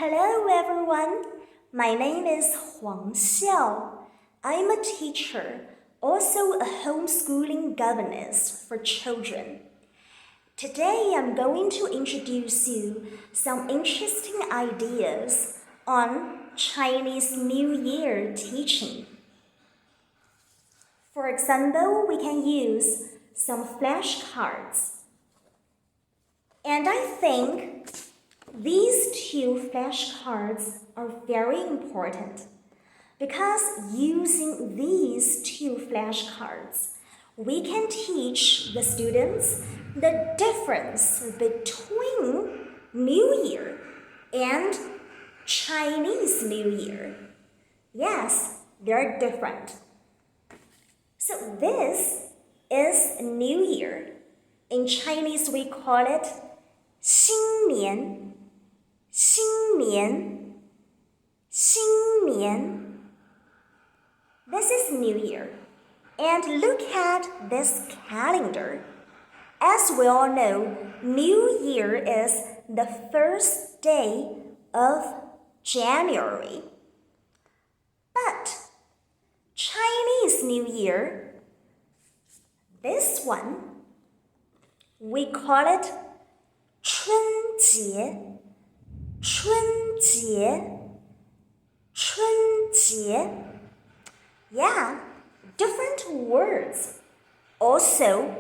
Hello everyone, my name is Huang Xiao. I'm a teacher, also a homeschooling governess for children. Today I'm going to introduce you some interesting ideas on Chinese New Year teaching. For example, we can use some flashcards. And I think these two flashcards are very important because using these two flashcards, we can teach the students the difference between New Year and Chinese New Year. Yes, they're different. So this is New Year. In Chinese, we call it 新年,新年,新年. This is New Year. And look at this calendar. As we all know, New Year is the first day of January. But Chinese New Year, this one, we call it 春节,春节,春节. Yeah, different words, also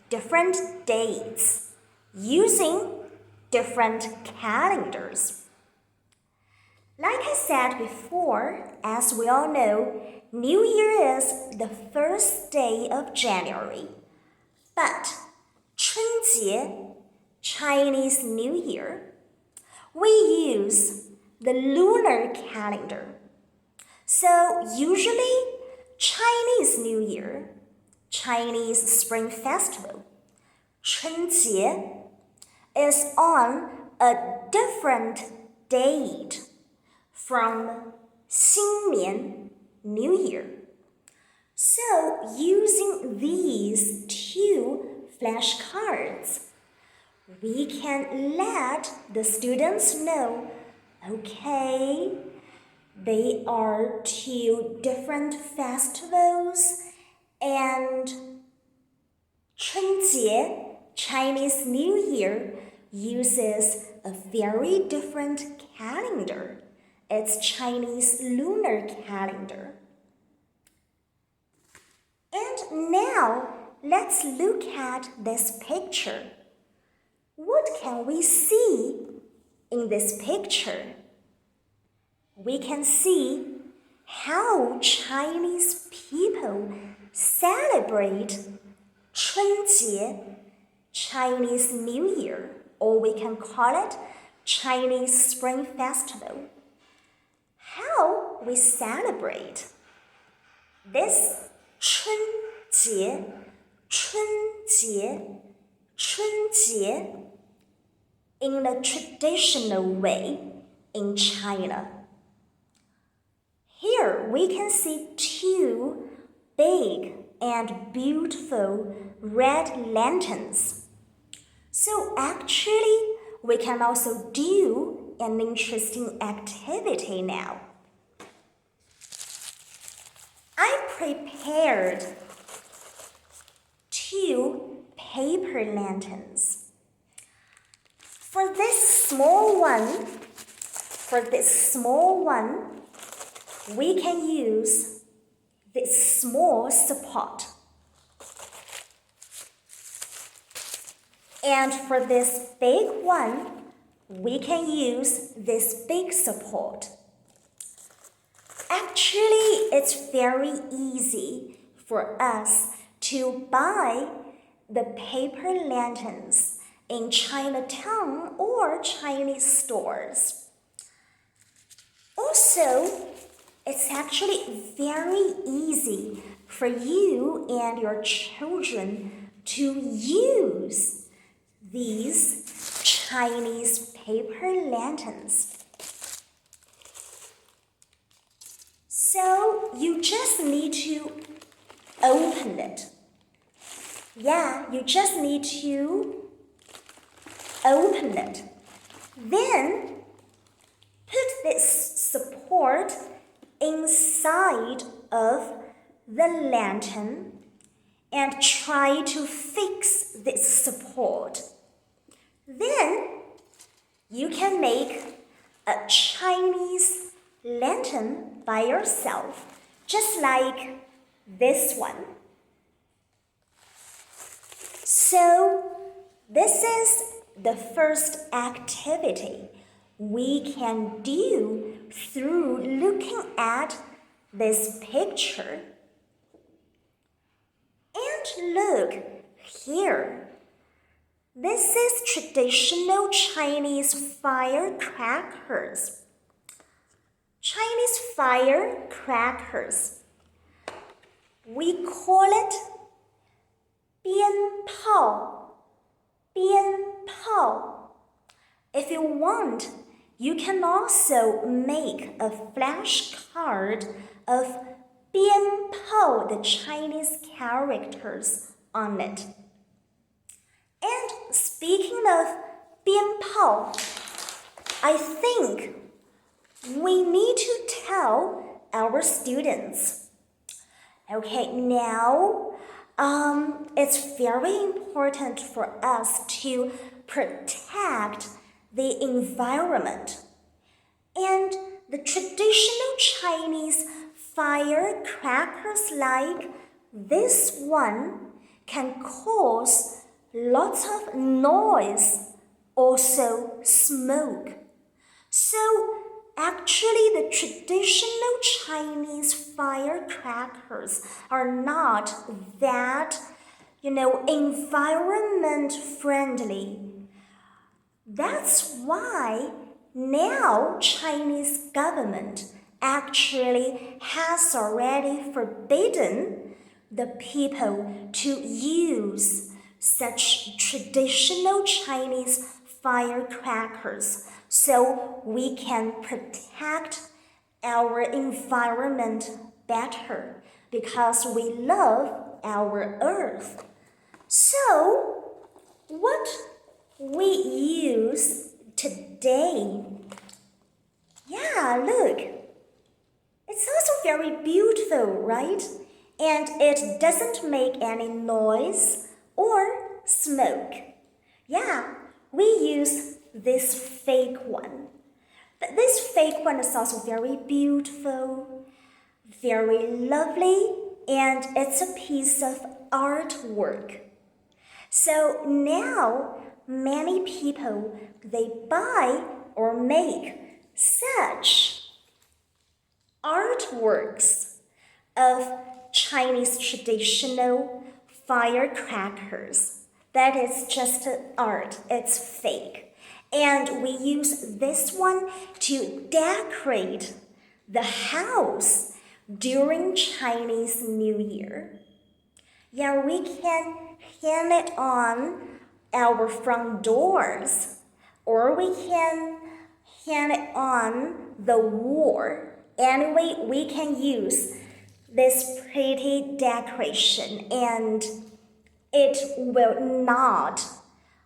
different dates, using different calendars. Like I said before, as we all know, New Year is the first day of January. But 春节, Chinese New Year, we use the lunar calendar. So usually Chinese New Year, Chinese Spring Festival, 春节, is on a different date from 新年, New Year. So using these two flashcards, we can let the students know, okay, they are two different festivals, and 春节, Chinese New Year, uses a very different calendar. It's Chinese lunar calendar. And now, let's look at this picture. What can we see in this picture? We can see how Chinese people celebrate 春节, Chinese New Year, or we can call it Chinese Spring Festival. How we celebrate this 春节, 春节, 春节 in the traditional way in China. Here we can see two big and beautiful red lanterns. So actually, we can also do an interesting activity now. I prepared two paper lanterns. For this small one, we can use this small support. And for this big one, we can use this big support. Actually, it's very easy for us to buy the paper lanterns in Chinatown or Chinese stores. Also, it's actually very easy for you and your children to use these Chinese paper lanterns. So you just need to open it. Yeah, you just need to open it. Then side of the lantern and try to fix this support. Then you can make a Chinese lantern by yourself, just like this one. So this is the first activity we can do through looking at this picture. And look here. This is traditional Chinese firecrackers. Chinese firecrackers. We call it 鞭炮,鞭炮. If you want, you can also make a flashcard of 鞭炮, the Chinese characters on it. And speaking of 鞭炮, I think we need to tell our students. Okay, now it's very important for us to protect the environment. And the traditional Chinese firecrackers like this one can cause lots of noise, also smoke. So actually the traditional Chinese firecrackers are not that, environment friendly. That's why now Chinese government actually has already forbidden the people to use such traditional Chinese firecrackers so we can protect our environment better because we love our earth. So, what we use today? Yeah, look. It's also very beautiful, right? And it doesn't make any noise or smoke. Yeah, we use this fake one. But this fake one is also very beautiful, very lovely, and it's a piece of artwork. So now many people, they buy or make such artworks of Chinese traditional firecrackers. That is just art, it's fake. And we use this one to decorate the house during Chinese New Year. Yeah, we can hang it on our front doors, or we can hang it on the wall. Anyway, we can use this pretty decoration and it will not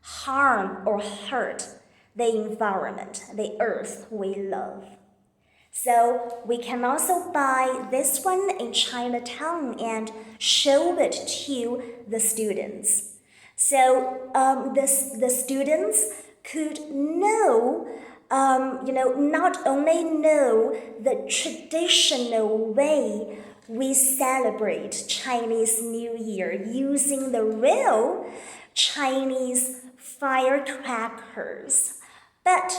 harm or hurt the environment, the earth we love. So we can also buy this one in Chinatown and show it to the students. So the students could know, not only know the traditional way we celebrate Chinese New Year using the real Chinese firecrackers, but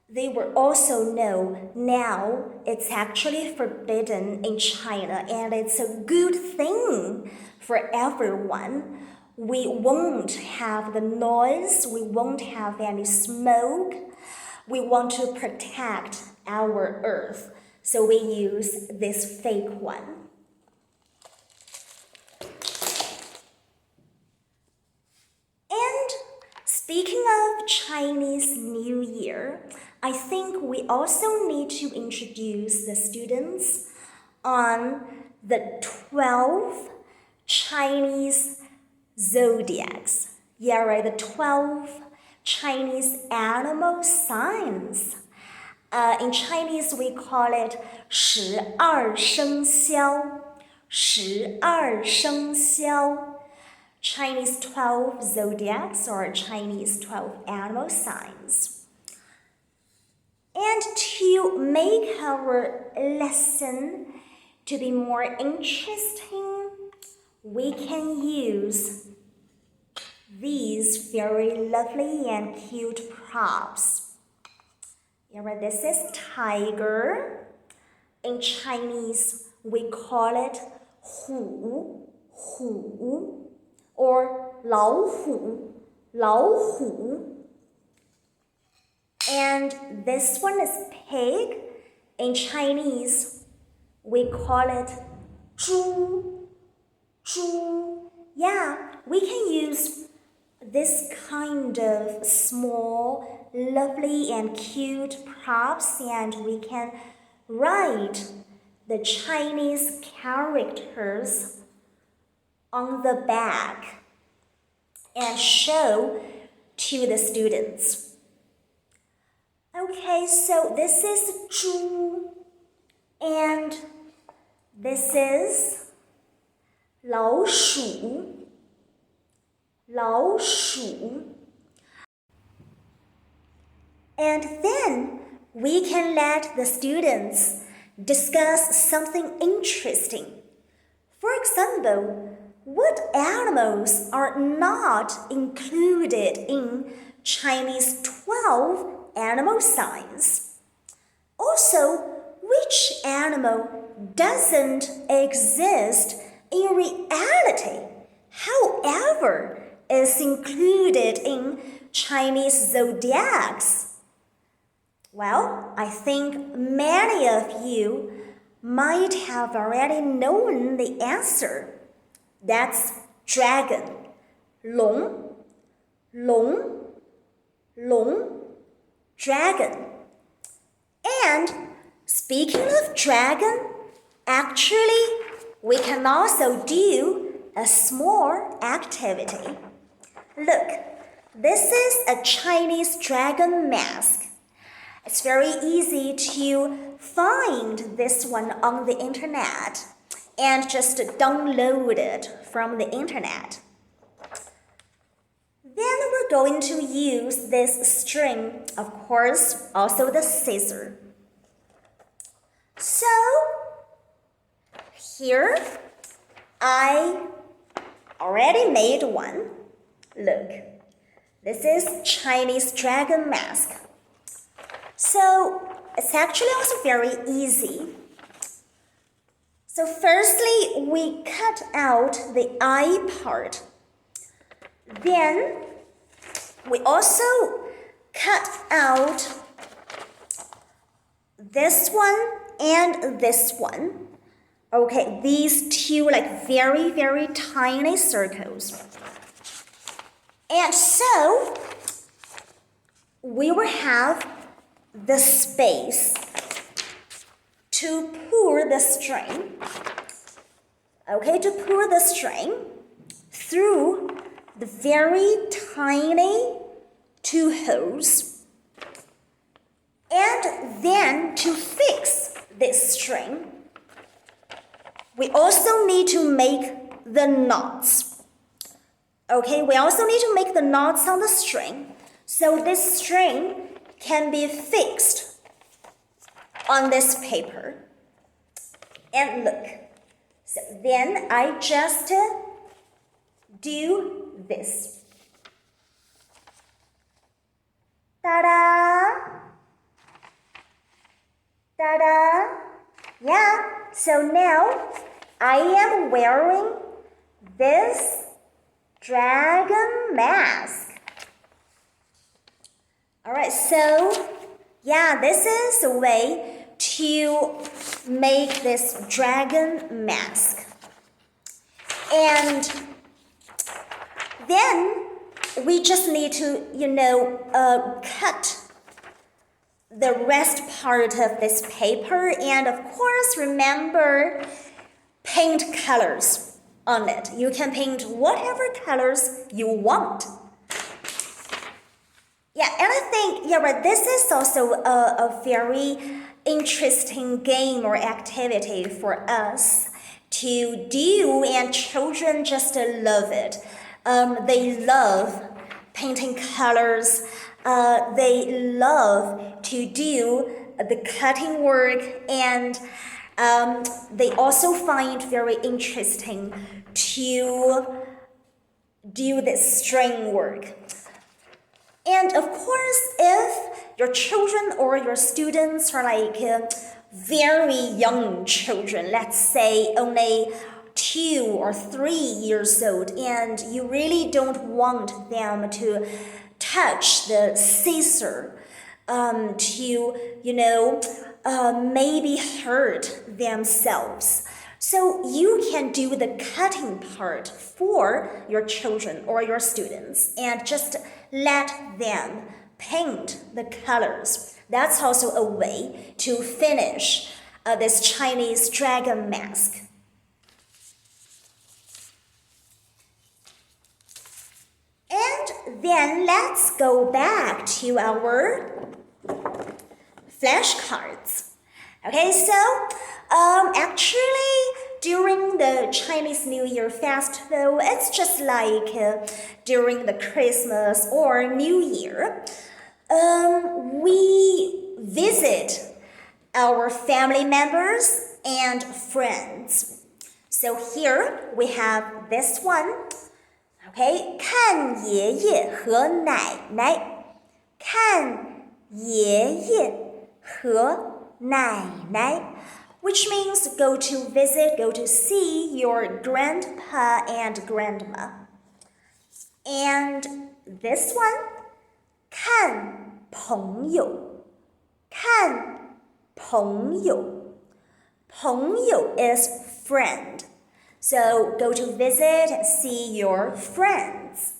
they will also know now it's actually forbidden in China and it's a good thing for everyone. We won't have the noise, we won't have any smoke. We want to protect our earth, so we use this fake one. And speaking of Chinese New Year, I think we also need to introduce the students on the 12 Chinese zodiacs. Yeah, right, the 12 Chinese animal signs. In Chinese, we call it 12生肖. 12生肖. Chinese 12 zodiacs or Chinese 12 animal signs. And to make our lesson to be more interesting, we can use these very lovely and cute props. This is tiger. In Chinese, we call it 虎, 虎, or 老虎, 老虎. And this one is pig. In Chinese, we call it 猪, 猪. Yeah, we can use this kind of small, lovely and cute props, and we can write the Chinese characters on the back and show to the students. Okay, so this is 猪 and this is 老鼠. 老鼠. And then we can let the students discuss something interesting. For example, what animals are not included in Chinese 12 animal signs? Also, which animal doesn't exist in reality, however, is included in Chinese zodiacs? Well, I think many of you might have already known the answer. That's dragon. 龙, 龙, 龙, dragon. And speaking of dragon, actually, we can also do a small activity. Look, this is a Chinese dragon mask. It's very easy to find this one on the internet and just download it from the internet. Then we're going to use this string, of course, also the scissor. So, here I already made one. Look, this is Chinese dragon mask. So, it's actually also very easy. So firstly, we cut out the eye part. Then, we also cut out this one and this one. Okay, these two like very, very tiny circles. And so, we will have the space to pull the string. Okay, to pull the string through the very tiny two holes. And then to fix this string, we also need to make the knots. Okay, we also need to make the knots on the string. So this string can be fixed on this paper. And look, so then I just do this. Ta-da! Ta-da! Yeah, so now I am wearing this dragon mask. Alright, so yeah, this is a way to make this dragon mask. And then we just need to, cut the rest part of this paper. And of course, remember, paint colors on it. You can paint whatever colors you want. Yeah, and I think, yeah, right, this is also a very interesting game or activity for us to do, and children just love it. They love painting colors. They love to do the cutting work, and they also find very interesting to do the string work. And of course, if your children or your students are like very young children, let's say only 2 or 3 years old, and you really don't want them to touch the scissor to, maybe hurt themselves. So you can do the cutting part for your children or your students and just let them paint the colors. That's also a way to finish this Chinese dragon mask. And then let's go back to our flashcards. Okay, so actually during the Chinese New Year festival, it's just like during the Christmas or New Year, we visit our family members and friends. So here we have this one. Okay, 看爷爷和奶奶，看爷爷和奶奶, which means go to visit, go to see your grandpa and grandma. And this one, 看朋友，看朋友，朋友 is friend. So go to visit, see your friends.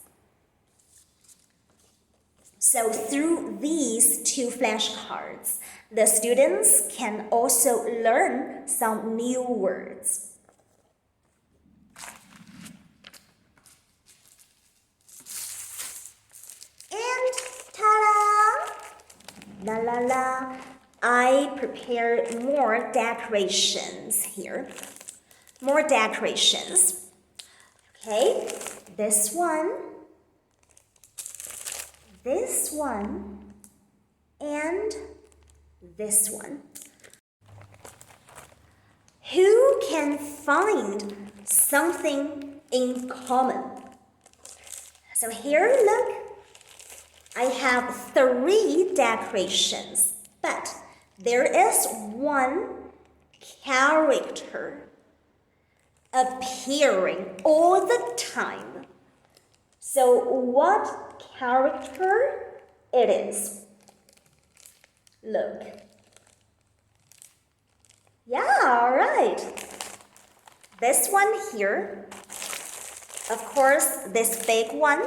So through these 2 flashcards, the students can also learn some new words. And ta-da! La la la! I prepared more decorations here. More decorations. Okay, this one, and this one. Who can find something in common? So here, look, I have 3 decorations, but there is one character appearing all the time. So what character it is? Look. Yeah, right. This one here. Of course, this big one.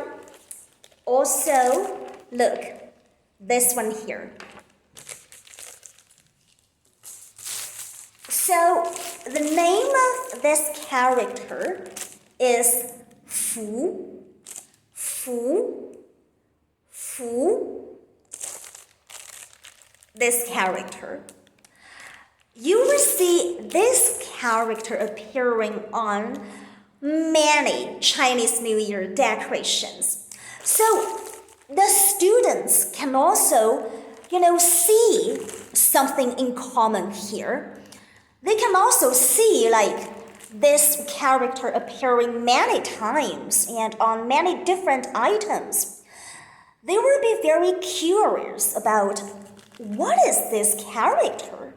Also, look, this one here. So the name of this character is Fu. This character. You will see this character appearing on many Chinese New Year decorations. So the students can also, see something in common here. They can also see like this character appearing many times and on many different items. They will be very curious about what is this character?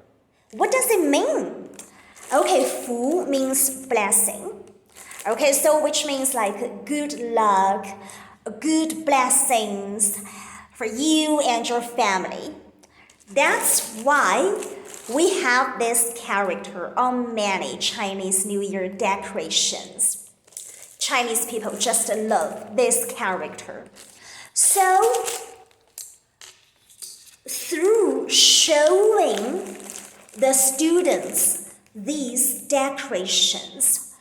What does it mean? Okay, Fu means blessing. Okay, so which means like good luck, good blessings for you and your family. That's why we have this character on many Chinese New Year decorations. Chinese people just love this character. So, through showing the students these decorations,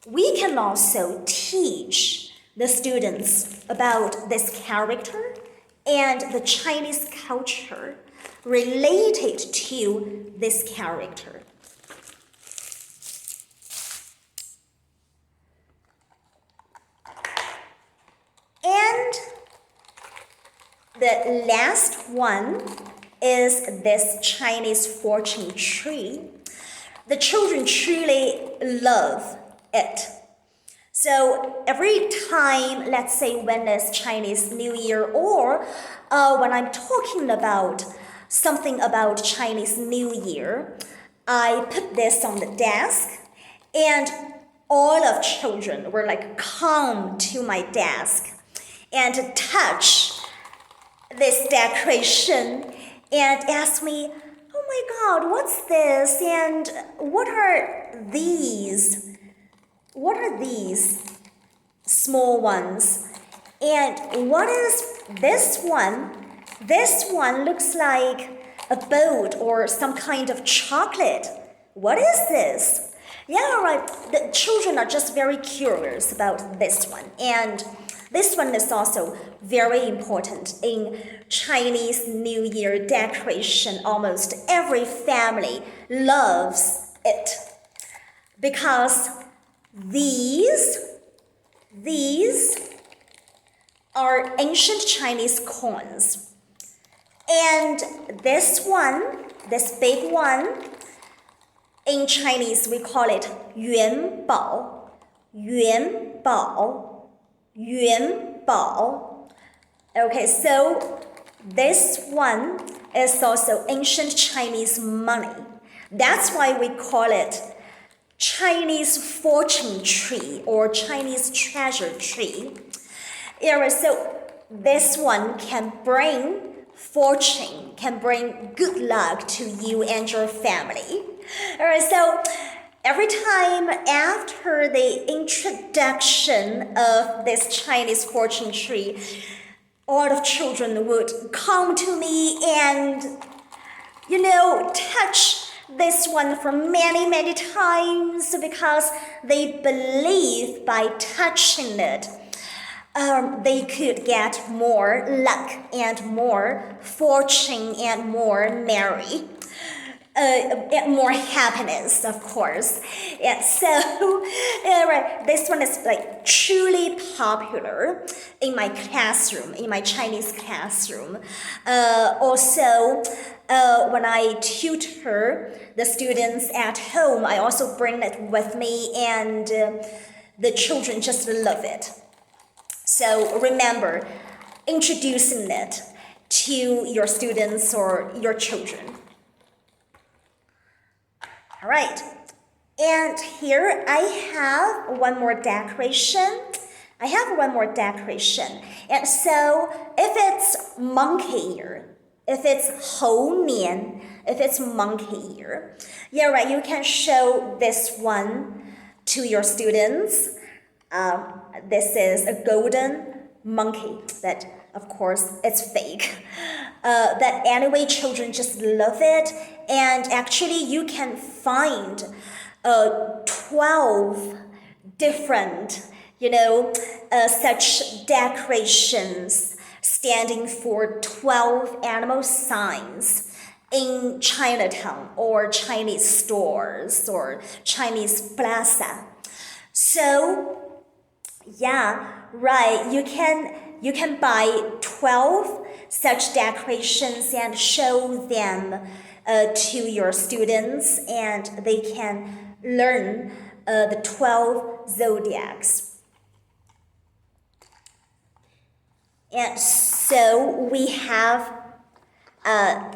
we can also teach the students about this character and the Chinese culture related to this character. And the last one is this Chinese fortune tree. The children truly love it. So every time, let's say when it's Chinese New Year, or when I'm talking about something about Chinese New Year, I put this on the desk, and all of children were like come to my desk and touch this decoration and ask me, oh my God, what's this? And what are these? What are these small ones? And what is this one? This one looks like a boat or some kind of chocolate. What is this? Yeah, right. The children are just very curious about this one. And this one is also very important in Chinese New Year decoration. Almost every family loves it because these are ancient Chinese coins. And this one, this big one, in Chinese we call it Yuan Bao. Yuan Bao. Yuan Bao. Okay, so this one is also ancient Chinese money. That's why we call it Chinese fortune tree or Chinese treasure tree. Yeah, so this one can bring fortune, can bring good luck to you and your family. All right, so every time after the introduction of this Chinese fortune tree, a lot of children would come to me and, touch this one for many, many times because they believe by touching it, they could get more luck and more fortune and more merry. More happiness, of course. Yeah, so right, this one is like truly popular in my classroom, in my Chinese classroom. Also, when I tutor the students at home, I also bring it with me, and the children just love it. So remember, introducing it to your students or your children. All right, and here I have one more decoration. And so if it's monkey year, if it's 猴年, if it's monkey year, yeah, right, you can show this one to your students. This is a golden monkey that, of course, it's fake. That anyway, children just love it. And actually, you can find 12 different, such decorations standing for 12 animal signs in Chinatown or Chinese stores or Chinese plaza. So, yeah, right, you can buy 12 such decorations and show them to your students, and they can learn the 12 zodiacs. And so we have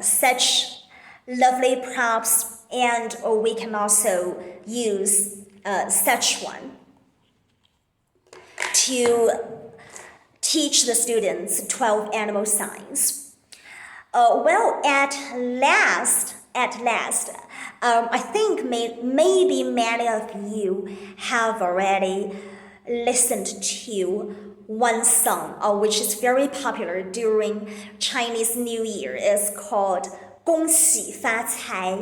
such lovely props, and we can also use such one to teach the students 12 animal signs. Well, at last, I think maybe many of you have already listened to one song, which is very popular during Chinese New Year. It's called 恭喜发财.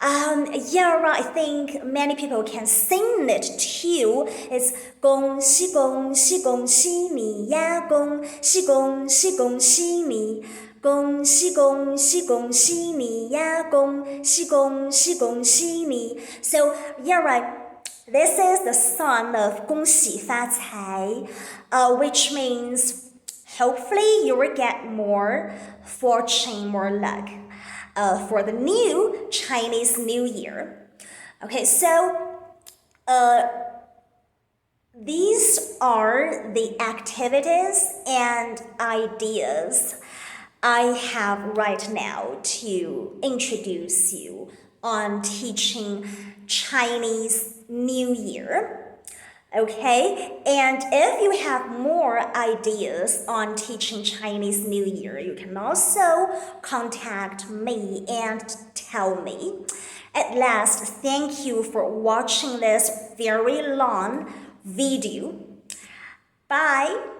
Yeah, right. I think many people can sing it too. It's 恭喜恭喜恭喜你呀，恭喜恭喜恭喜你，恭喜恭喜恭喜你呀，恭喜恭喜恭喜你. So yeah, right. This is the song of 恭喜发财, which means hopefully you will get more fortune, more luck for the new Chinese New Year. Okay, so these are the activities and ideas I have right now to introduce you on teaching Chinese New Year. Okay, and if you have more ideas on teaching Chinese New Year, you can also contact me and tell me. At last, thank you for watching this very long video. Bye.